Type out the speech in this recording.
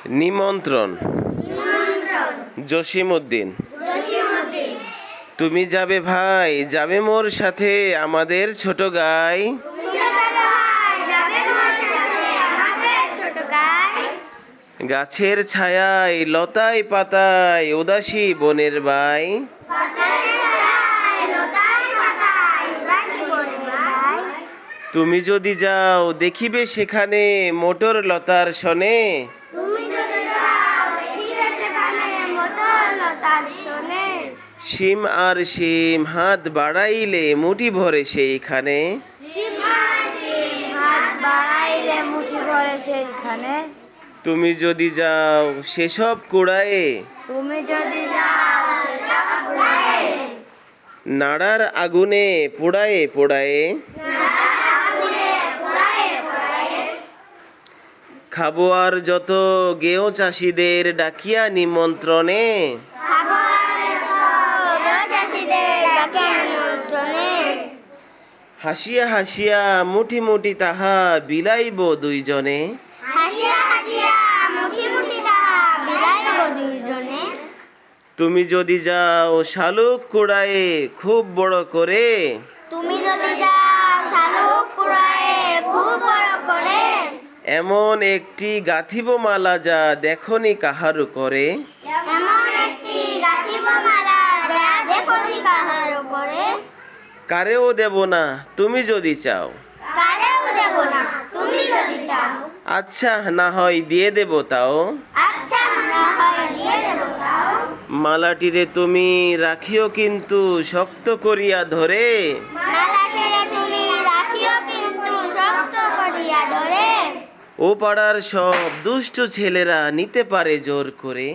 নিমন্ত্রণ। জসিমউদ্দিন। তুমি যাবে ভাই, যাবে মোর সাথে আমাদের ছোট গাই। গাছের ছায়ায় লতায় পাতায় উদাসী বনের বাই। তুমি যদি যাও দেখিবে সেখানে মোটর লতার শনে। শিম আর শিম হাত বাড়াইলে মুঠি ভরে সেইখানে। তুমি যদি যাও সেসব কুড়ায়ে, নাড়ার আগুনে পোড়ায়ে পোড়ায়ে। খাবো আর যত গেও চাষিদের ডাকিয়া নিমন্ত্রণে। হাসিয়া হাসিয়া মুঠি মুঠি তাহা বিলাইব দুইজনে। তুমি যদি যাও শালুক কুড়ায়ে খুব বড় করে। এমন একটি গাঁথিব মালা যা দেখনি কাহারু করে। কারেও দেব না তুমি যদি চাও। আচ্ছা না হয় দিয়ে দেব তাও। মালাটিরে তুমি রাখিও কিন্তু শক্ত করিয়া ধরে। ও পাড়ার সব দুষ্ট ছেলেরা নিতে পারে জোর করে।